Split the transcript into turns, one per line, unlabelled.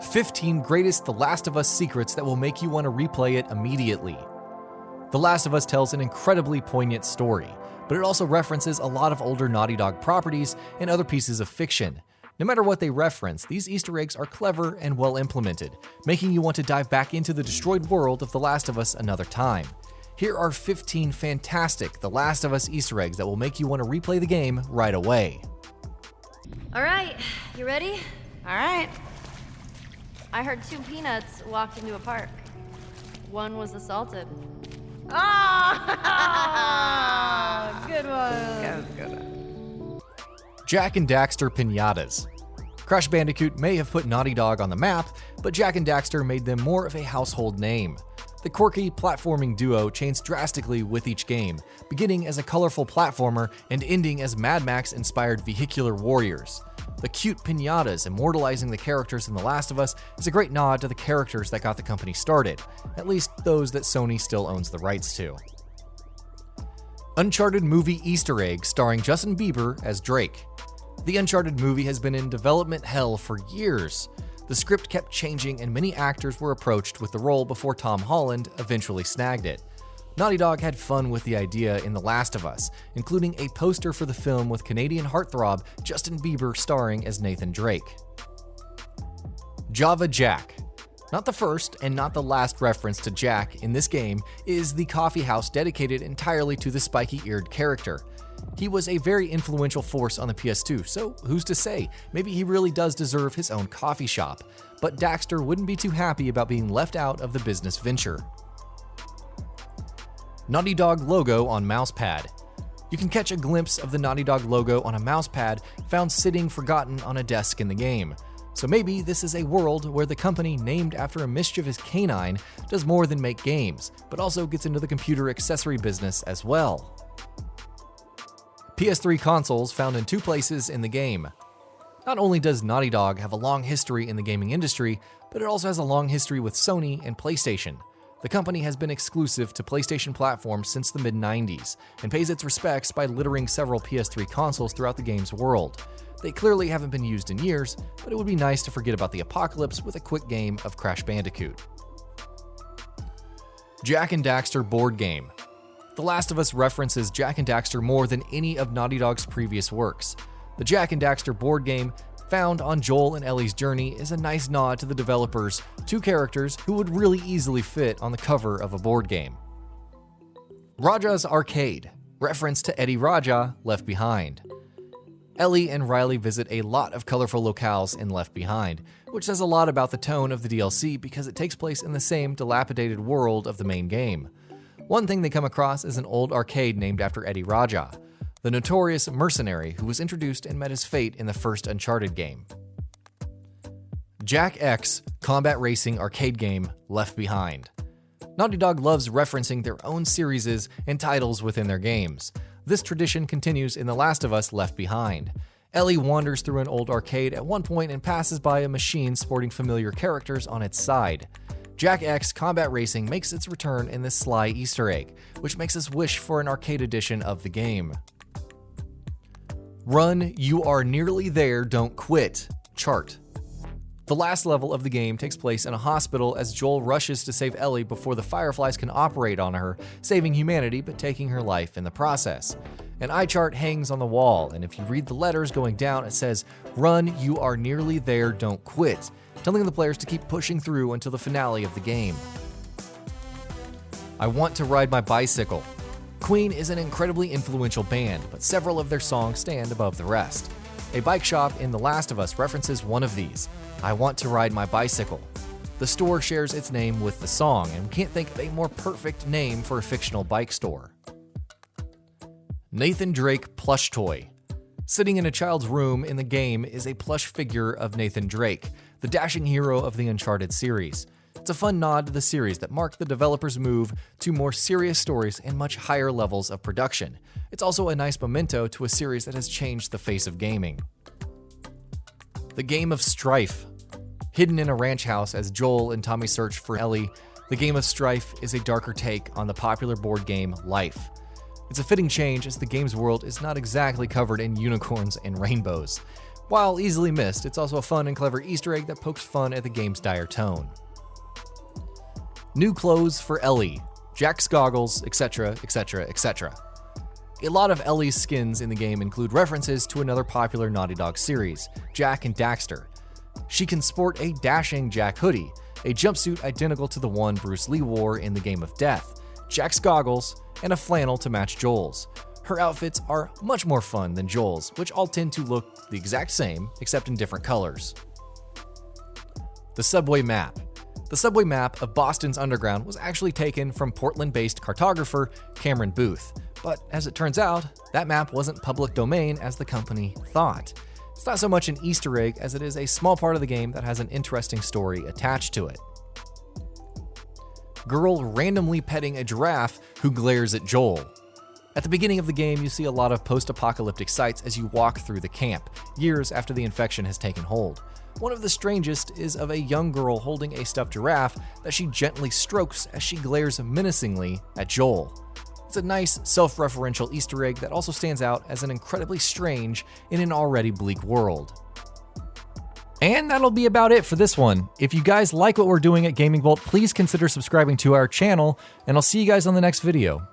15 greatest The Last of Us secrets that will make you want to replay it immediately. The Last of Us tells an incredibly poignant story, but it also references a lot of older Naughty Dog properties and other pieces of fiction. No matter what they reference, these Easter eggs are clever and well implemented, making you want to dive back into the destroyed world of The Last of Us another time. Here are 15 fantastic The Last of Us Easter eggs that will make you want to replay the game right away.
Alright, you ready?
Alright.
I heard 2 peanuts walked into a park. One was assaulted.
Oh!
Good one.
Good.
Jak and Daxter PINATAS. Crash Bandicoot may have put Naughty Dog on the map, but Jak and Daxter made them more of a household name. The quirky platforming duo changed drastically with each game, beginning as a colorful platformer and ending as Mad Max-inspired vehicular warriors. The cute piñatas immortalizing the characters in The Last of Us is a great nod to the characters that got the company started, at least those that Sony still owns the rights to. Uncharted movie Easter egg starring Justin Bieber as Drake. The Uncharted movie has been in development hell for years. The script kept changing and many actors were approached with the role before Tom Holland eventually snagged it. Naughty Dog had fun with the idea in The Last of Us, including a poster for the film with Canadian heartthrob Justin Bieber starring as Nathan Drake. Java Jack. Not the first and not the last reference to Jack in this game is the coffee house dedicated entirely to the spiky-eared character. He was a very influential force on the PS2, so who's to say, maybe he really does deserve his own coffee shop, but Daxter wouldn't be too happy about being left out of the business venture. Naughty Dog logo on MOUSEPAD. You can catch a glimpse of the Naughty Dog logo on a mousepad found sitting forgotten on a desk in the game. So maybe this is a world where the company named after a mischievous canine does more than make games, but also gets into the computer accessory business as well. PS3 consoles found in 2 places in the game. Not only does Naughty Dog have a long history in the gaming industry, but it also has a long history with Sony and PlayStation. The company has been exclusive to PlayStation platforms since the mid-90s, and pays its respects by littering several PS3 consoles throughout the game's world. They clearly haven't been used in years, but it would be nice to forget about the apocalypse with a quick game of Crash Bandicoot. Jak and Daxter board game. The Last of Us references Jak and Daxter more than any of Naughty Dog's previous works. The Jak and Daxter board game, found on Joel and Ellie's journey, is a nice nod to the developers, 2 characters who would really easily fit on the cover of a board game. Raja's Arcade, reference to Eddie Raja, Left Behind. Ellie and Riley visit a lot of colorful locales in Left Behind, which says a lot about the tone of the DLC because it takes place in the same dilapidated world of the main game. One thing they come across is an old arcade named after Eddie Raja, the notorious mercenary who was introduced and met his fate in the first Uncharted game. Jak X combat racing arcade game Left Behind. Naughty Dog loves referencing their own series and titles within their games. This tradition continues in The Last of Us Left Behind. Ellie wanders through an old arcade at one point and passes by a machine sporting familiar characters on its side. Jak X Combat Racing makes its return in this sly Easter egg, which makes us wish for an arcade edition of the game. Run, you are nearly there, don't quit. Chart. The last level of the game takes place in a hospital as Joel rushes to save Ellie before the Fireflies can operate on her, saving humanity but taking her life in the process. An eye chart hangs on the wall, and if you read the letters going down, it says, "Run, you are nearly there, don't quit," telling the players to keep pushing through until the finale of the game. I Want to Ride My Bicycle. Queen is an incredibly influential band, but several of their songs stand above the rest. A bike shop in The Last of Us references one of these, I Want to Ride My Bicycle. The store shares its name with the song, and we can't think of a more perfect name for a fictional bike store. Nathan Drake plush toy. Sitting in a child's room in the game is a plush figure of Nathan Drake, the dashing hero of the Uncharted series. It's a fun nod to the series that marked the developers' move to more serious stories and much higher levels of production. It's also a nice memento to a series that has changed the face of gaming. The game of Strife. Hidden in a ranch house as Joel and Tommy search for Ellie, the game of Strife is a darker take on the popular board game Life. It's a fitting change as the game's world is not exactly covered in unicorns and rainbows. While easily missed, it's also a fun and clever Easter egg that pokes fun at the game's dire tone. New clothes for Ellie, Jack's goggles, etc, etc, etc. A lot of Ellie's skins in the game include references to another popular Naughty Dog series, Jak and Daxter. She can sport a dashing Jak hoodie, a jumpsuit identical to the one Bruce Lee wore in the Game of Death, Jack's goggles, and a flannel to match Joel's. Her outfits are much more fun than Joel's, which all tend to look the exact same, except in different colors. The subway map. The subway map of Boston's underground was actually taken from Portland-based cartographer Cameron Booth, but as it turns out, that map wasn't public domain as the company thought. It's not so much an Easter egg as it is a small part of the game that has an interesting story attached to it. Girl randomly petting a giraffe who glares at Joel. At the beginning of the game, you see a lot of post-apocalyptic sights as you walk through the camp, years after the infection has taken hold. One of the strangest is of a young girl holding a stuffed giraffe that she gently strokes as she glares menacingly at Joel. It's a nice, self-referential Easter egg that also stands out as an incredibly strange in an already bleak world. And that'll be about it for this one. If you guys like what we're doing at GamingBolt, please consider subscribing to our channel, and I'll see you guys on the next video.